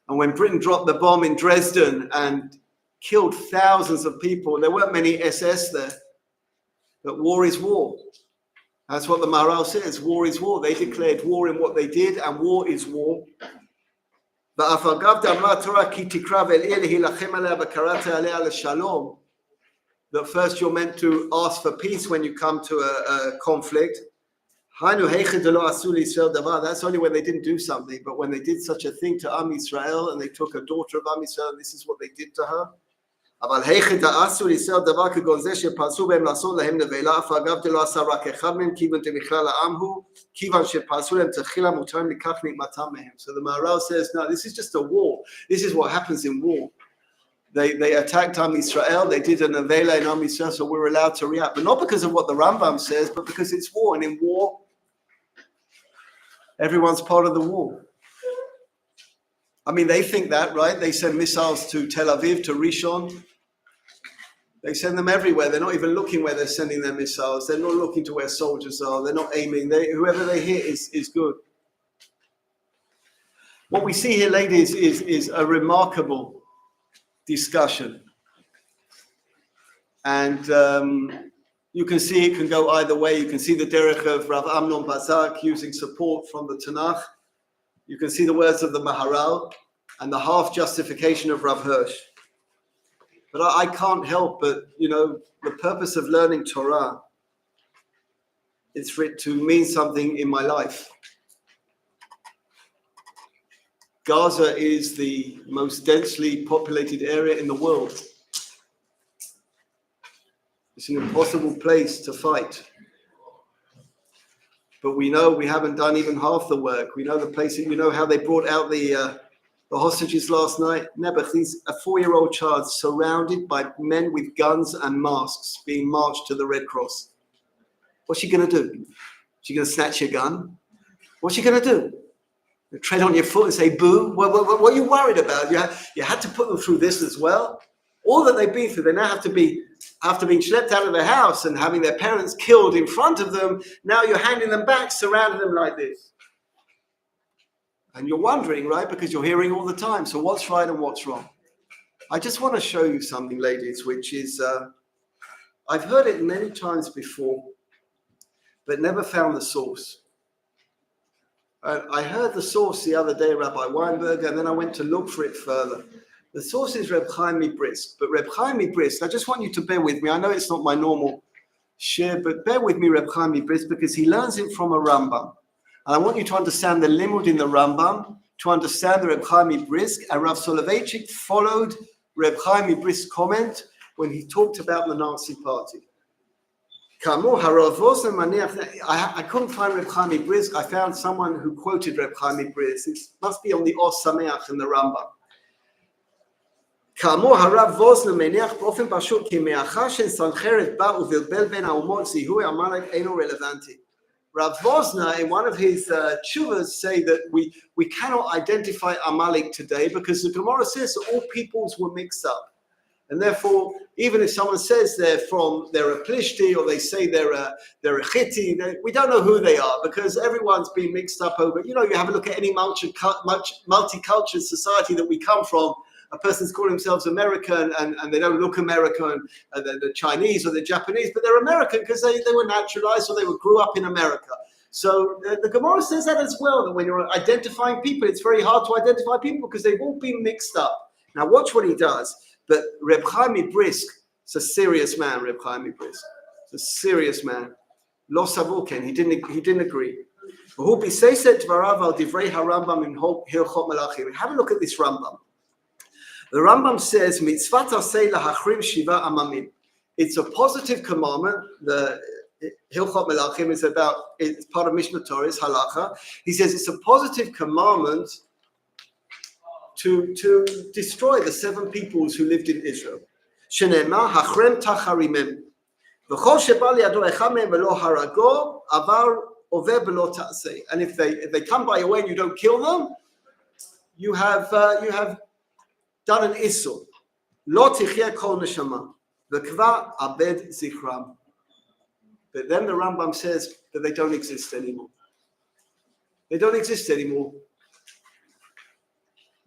A: And when Britain dropped the bomb in Dresden and killed thousands of people, there weren't many SS there. But war is war. That's what the Maharal says. War is war. They declared war in what they did, and war is war. That first you're meant to ask for peace when you come to a conflict. That's only when they didn't do something, but when they did such a thing to Am Yisrael and they took a daughter of Am Yisrael, and this is what they did to her. אבל היכד עשו לישראל דבר כגון זה שפרסו בהם לעשות להם נבלה, אף אגב דלא עשה רק אחד מהם, כיוון דבכלל העם הוא, כיוון שפרסו להם תחילה מותרם לכך נקמתם מהם. So the Maharal says, no, this is just a war. This is what happens in war. They attacked Am Yisrael, they did a nevela in Am Yisrael, so we're allowed to react. But not because of what the Rambam says, but because it's war. And in war, everyone's part of the war. I mean, they think that, right? They send missiles to Tel Aviv, to Rishon. They send them everywhere. They're not even looking where they're sending their missiles. They're not looking to where soldiers are. They're not aiming. Whoever they hit is good. What we see here, ladies, is a remarkable discussion. And you can see it can go either way. You can see the derech of Rav Amnon Bazak using support from the Tanakh. You can see the words of the Maharal and the half justification of Rav Hirsch. But I can't help but, the purpose of learning Torah is for it to mean something in my life. Gaza is the most densely populated area in the world. It's an impossible place to fight. But we know we haven't done even half the work. We know the place, how they brought out the hostages last night. Nebuch, a 4-year-old child surrounded by men with guns and masks being marched to the Red Cross. What's she going to do? She going to snatch your gun? What's she going to do? Tread on your foot and say, boo? What are you worried about? You had to put them through this as well? All that they've been through, they now have to be, after being schlepped out of their house and having their parents killed in front of them, now you're handing them back, surrounding them like this. And you're wondering, right? Because you're hearing all the time. So what's right and what's wrong? I just want to show you something, ladies, which is, I've heard it many times before, but never found the source. I heard the source the other day, Rabbi Weinberg, and then I went to look for it further. The source is Reb Chaim Brisk, but Reb Chaim Brisk, I just want you to bear with me. I know it's not my normal share, but bear with me, Reb Chaim Brisk, because he learns it from a Rambam. And I want you to understand the limud in the Rambam, to understand the Reb Chaim Brisk, and Rav Soloveitchik followed Reb Chaim Brisk's comment when he talked about the Nazi party. I couldn't find Reb Chaim Brisk. I found someone who quoted Reb Chaim Brisk. It must be on the Os Sameach in the Rambam. כאמור הרב ווזנר מניח באופן פשוט כי מאחר שסנחריב בא ובלבל בין האומות זיהוי עמלק אינו רלוונטי. Rav Vosner, in one of his tshuvas, say that we cannot identify Amalek today because the Gemara says that all peoples were mixed up. And therefore, even if someone says they're a Plishti, or they say they're a Chiti, we don't know who they are, because everyone's been mixed up over. You have a look at any multicultural society that we come from. A person's calling themselves American, and they don't look American, the Chinese or the Japanese, but they're American because they were naturalized, or they grew up in America. So the Gemara says that as well, that when you're identifying people, it's very hard to identify people because they've all been mixed up. Now watch what he does. But Reb Chaim Brisk is a serious man. Reb Chaim Brisk, it's a serious man. Lo savuken. He didn't agree. Have a look at this Rambam. The Rambam says, "Mitzvat aseh lahachrim shiva amamim." It's a positive commandment. The Hilchot Melachim it's part of Mishnah Torah, it's halacha. He says it's a positive commandment to destroy the 7 peoples who lived in Israel. Shenema hachrem tacharimem. V'chol sheba li'ado echad mehem v'lo harago avar over b'lo ta'aseh. And if they come by your way and you don't kill them, you have done an issur. Lo tichye kol neshama v'kva abed zichram. But then the Rambam says that they don't exist anymore. They don't exist anymore.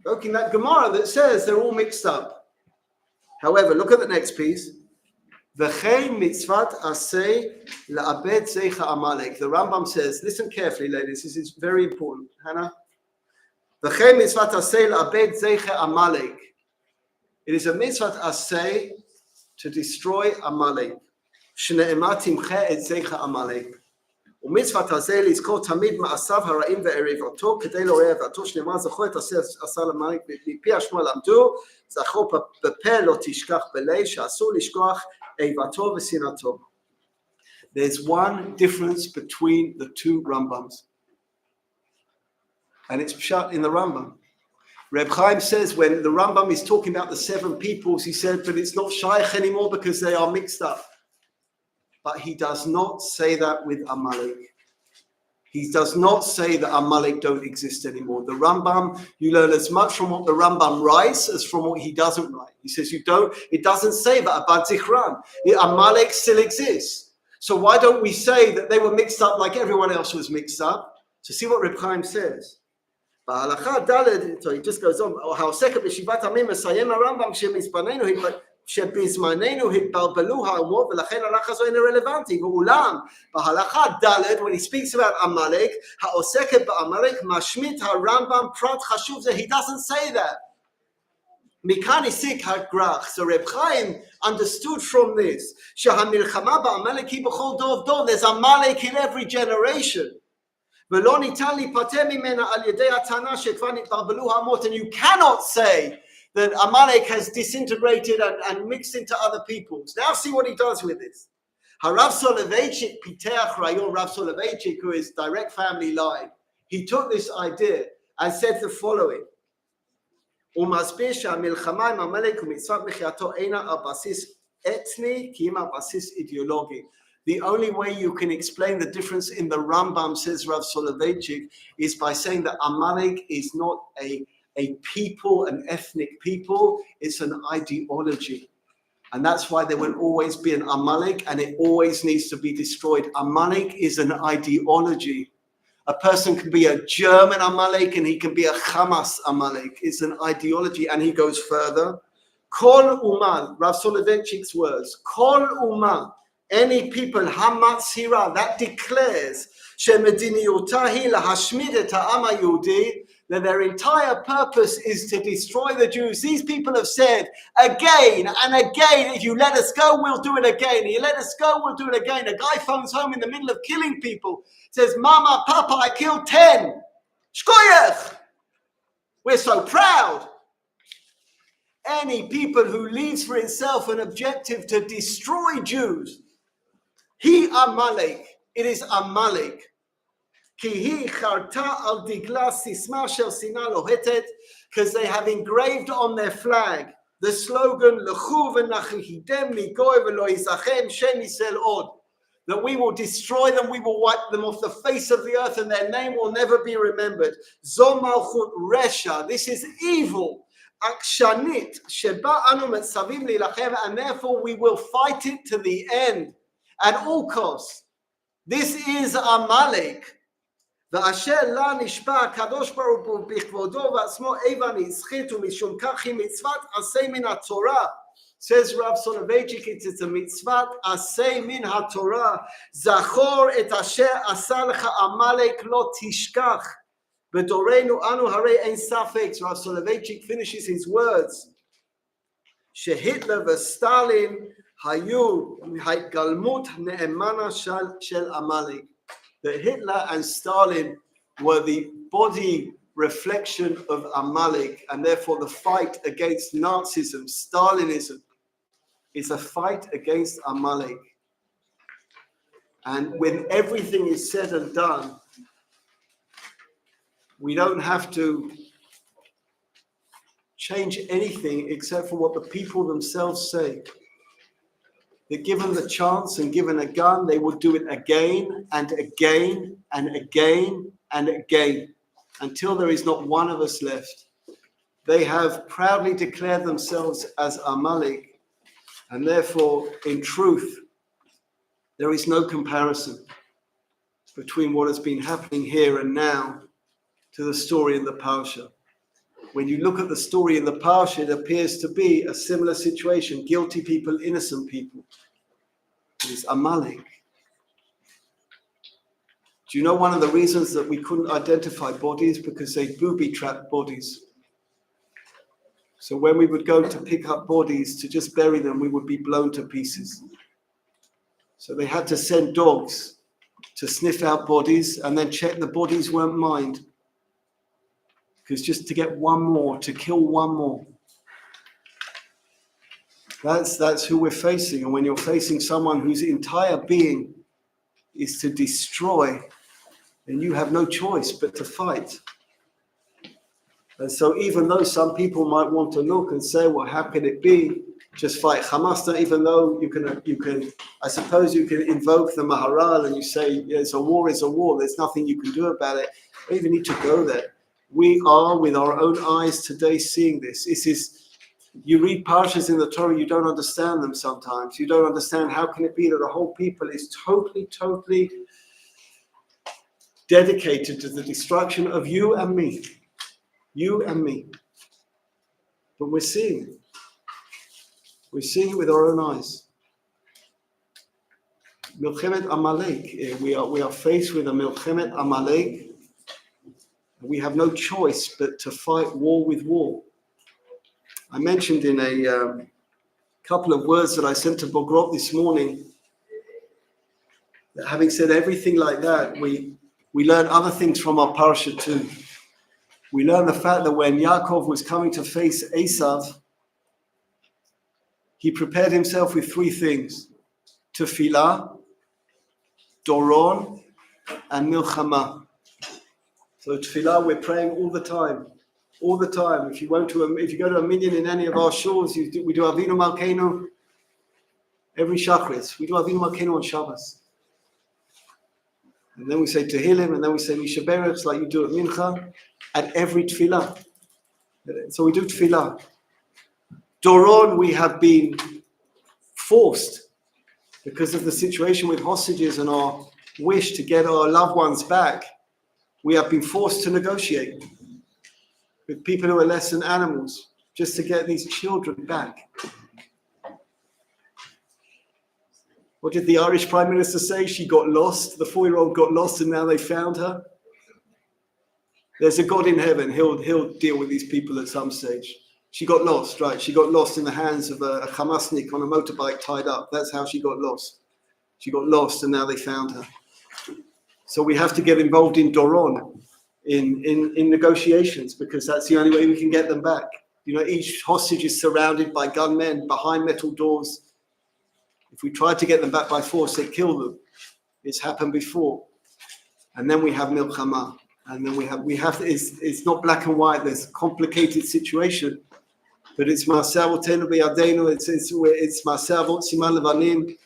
A: Invoking that Gemara that says they're all mixed up. However, look at the next piece. V'chein mitzvat aseh la'abed zeicha amalek. The Rambam says, listen carefully, ladies, this is very important. Hannah? V'chein mitzvat aseh la'abed zeicha amalek. It is a mitzvat aseh to destroy Amalek. Shne'ema timche et zeicha Amalek. ומצוות הזה לזכור תמיד מעשיו הרעים ועריבותו כדי לא אוהבתו, שנאמר זכור את עשה למלך מפי השמוע למדו, זכור בפה לא תשכח בלב, שאסור לשכוח איבתו ושנאתו. There's one difference between the 2 Rambams, and it's pshat in the Rambam. Reb Chaim says when the Rambam is talking about the 7 peoples, he said, but it's not shaykh anymore because they are mixed up. But he does not say that with Amalek. He does not say that Amalek don't exist anymore. The Rambam, you learn as much from what the Rambam writes as from what he doesn't write. He says it doesn't say that about Zichran. Amalek still exists. So why don't we say that they were mixed up like everyone else was mixed up? So see what Reb Chaim says. So he just goes on. שבזמננו התבלבלו האומות ולכן ההלכה הזו אינה רלוונטית. ואולם, בהלכה ד' when he speaks about Amalek, העוסקת באמלק משמיט הרמב"ם פרט חשוב זה. He doesn't say that. מכאן הסיק הגר"ח. So Reb Chaim understood from this שהמלחמה באמלק היא בכל דור ודור. There's Amalek in every generation. ולא ניתן להיפטר ממנה על ידי הטענה שכבר נתבלבלו האומות. And you cannot say that Amalek has disintegrated and mixed into other peoples. Now see what he does with this. Harav Soloveitchik Piteach Rayon, Rav Soloveitchik, who is direct family line, he took this idea and said the following. Umasbir she'hamilchama im Amalek u'mitzvat mechiato eina al basis etni ki im al basis ideologi. The only way you can explain the difference in the Rambam, says Rav Soloveitchik, is by saying that Amalek is not a people, an ethnic people, it's an ideology. And that's why there will always be an Amalek, and it always needs to be destroyed. Amalek is an ideology. A person can be a German Amalek and he can be a Hamas Amalek. It's an ideology. And he goes further. Kol Uman, Rav Soloveitchik's words, Kol Uman, any people, Hamatzira, that declares Shemediniyotahi lahashmid et ha'am ha'yehudi, that their entire purpose is to destroy the Jews. These people have said again and again, if you let us go, we'll do it again. If you let us go, we'll do it again. A guy phones home in the middle of killing people, says, Mama, Papa, I killed 10. Shkoyach! We're so proud. Any people who leaves for himself an objective to destroy Jews, he Amalek. It is Amalek. Because they have engraved on their flag the slogan that we will destroy them, we will wipe them off the face of the earth, and their name will never be remembered. This is evil. עקשנית שבה אנו מצווים להילחם, and therefore we will fight it to the end at all costs. This is Amalek. ואשר לה נשבע הקדוש ברוך הוא בכבודו ועצמו איבה נצחית ומשום כך היא מצוות עשה מן התורה. Says Rav Soloveitchik, it's a mitzvah asay min haTorah. Zachor et asher asa lecha Amalek lo tishkach. B'dorenu anu harei ein safek. Rav Soloveitchik finishes his words. Shehitler v'Stalin hayu galmut ne'emana shel Amalek. That Hitler and Stalin were the body reflection of Amalek, and therefore the fight against Nazism, Stalinism, is a fight against Amalek. And when everything is said and done, we don't have to change anything except for what the people themselves say. That given the chance and given a gun, they would do it again and again and again and again until there is not one of us left. They have proudly declared themselves as Amalek, and therefore, in truth, there is no comparison between what has been happening here and now to the story in the Parsha. When you look at the story in the Parsha, it appears to be a similar situation, guilty people, innocent people. It is Amalek. Do you know one of the reasons that we couldn't identify bodies? Because they booby-trapped bodies. So when we would go to pick up bodies to just bury them, we would be blown to pieces. So they had to send dogs to sniff out bodies and then check the bodies weren't mined. Because just to get one more, to kill one more. That's who we're facing. And when you're facing someone whose entire being is to destroy, then you have no choice but to fight. And so even though some people might want to look and say, well, how can it be? Just fight Hamas, even though you can, I suppose you can invoke the Maharal and you say, it's a war, there's nothing you can do about it. You don't even need to go there. We are with our own eyes today seeing this. This is, you read parshas in the Torah, you don't understand them sometimes. You don't understand how can it be that a whole people is totally dedicated to the destruction of you and me. You and me. But we're seeing it. We're seeing it with our own eyes. Milchemet Amalek. We are faced with a Milchemet Amalek. We have no choice but to fight war with war. I mentioned in a couple of words that I sent to Bogrot this morning that having said everything like that, we learn other things from our parasha too. We learn the fact that when Yaakov was coming to face Esav, he prepared himself with three things: tefillah, doron, and milchama. So tefillah, we're praying all the time. All the time. If you go to a minyan in any of our shores, we do Avinu Malkeinu every Shachris. We do Avinu Malkeinu on Shabbos. And then we say Tehillim, and then we say Misha Berachs, like you do at Mincha, at every tefillah. So we do tefillah. Doron, we have been forced, because of the situation with hostages and our wish to get our loved ones back, we have been forced to negotiate with people who are less than animals, just to get these children back. What did the Irish Prime Minister say? She got lost. The 4-year-old got lost and now they found her. There's a God in heaven. He'll deal with these people at some stage. She got lost, right? She got lost in the hands of a Hamasnik on a motorbike tied up. That's how she got lost. She got lost and now they found her. So we have to get involved in Doron, in negotiations, because that's the only way we can get them back. You know, each hostage is surrounded by gunmen behind metal doors. If we try to get them back by force, they kill them. It's happened before. And then we have milchama. And then we have it's not black and white. There's a complicated situation. But it's Ma'aseh Avotenu B'Yadenu. It's Ma'aseh Avot Siman Levanim.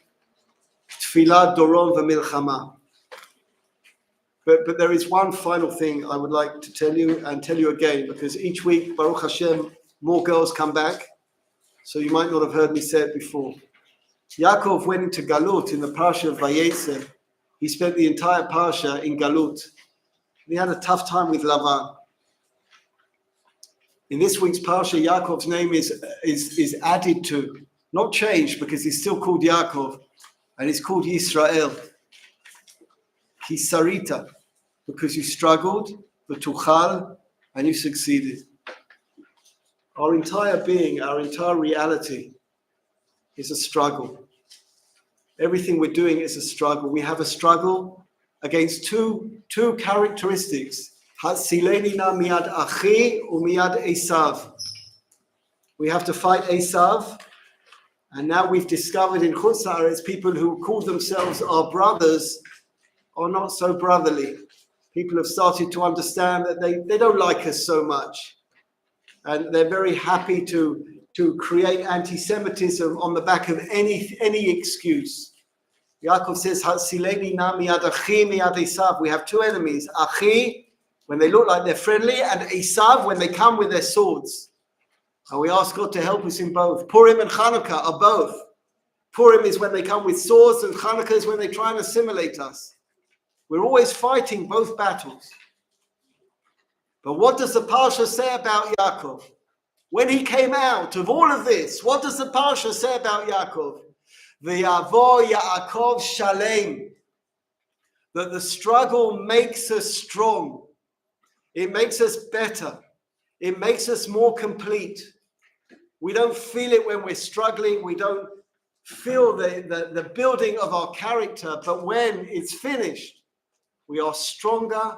A: Tfilah, Doron, v'Milchama. But there is one final thing I would like to tell you again, because each week, Baruch Hashem, more girls come back. So you might not have heard me say it before. Yaakov went into Galut in the Parsha of Vayishlach. He spent the entire Parsha in Galut. He had a tough time with Lavan. In this week's Parsha, Yaakov's name is added to, not changed, because he's still called Yaakov, and he's called Yisrael. Kisarita, because you struggled, v'tuchal, and you succeeded. Our entire being, our entire reality is a struggle. Everything we're doing is a struggle. We have a struggle against two characteristics. Hatzileni na miyad achi umiyad Esav. We have to fight Esav, and now we've discovered in Chutz La'aretz people who call themselves our brothers are not so brotherly. People have started to understand that they don't like us so much, and they're very happy to create anti-Semitism on the back of any excuse. Yaakov says, Hatzileni na miyad achi miyad Esav. We have two enemies, Achi, when they look like they're friendly, and Esav, when they come with their swords. And we ask God to help us in both. Purim and Chanukah are both. Purim is when they come with swords, and Chanukah is when they try and assimilate us. We're always fighting both battles. But what does the Parsha say about Yaakov? When he came out of all of this, what does the Parsha say about Yaakov? V'yavo Yaakov shalem. That the struggle makes us strong. It makes us better. It makes us more complete. We don't feel it when we're struggling. We don't feel the building of our character. But when it's finished, we are stronger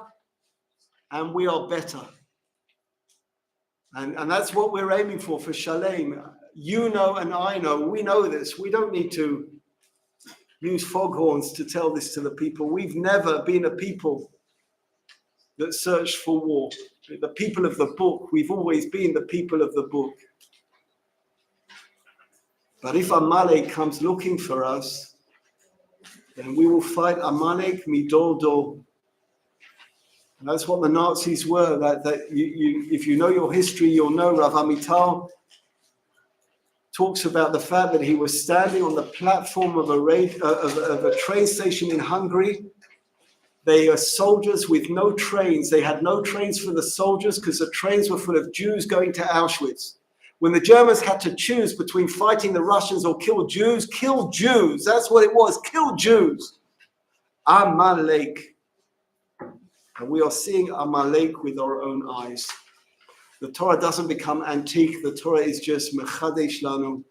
A: and we are better. And that's what we're aiming for Shalem. You know and I know, we know this. We don't need to use foghorns to tell this to the people. We've never been a people that searched for war. The people of the book, we've always been the people of the book. But if Amalek comes looking for us, then we will fight Amalek midor dor. And that's what the Nazis were. If you know your history, you'll know Rav Amital talks about the fact that he was standing on the platform of a train station in Hungary. They are soldiers with no trains. They had no trains for the soldiers because the trains were full of Jews going to Auschwitz. When the Germans had to choose between fighting the Russians or kill Jews. That's what it was, kill Jews. Amalek. And we are seeing Amalek with our own eyes. The Torah doesn't become antique. The Torah is just mechadesh lanu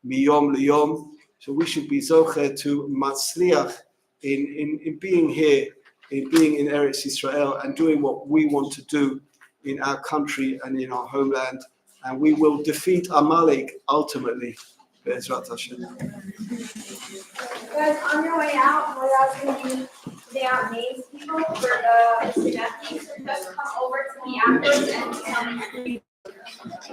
A: miyom liyom. So we should be zocher to matzliach in being here, in being in Eretz Yisrael, and doing what we want to do in our country and in our homeland. And we will defeat Amalek ultimately. Be'ezrat Hashem.
C: Guys, on your way out, we're asking you today out names people for the students. Just come over to me afterwards and tell me.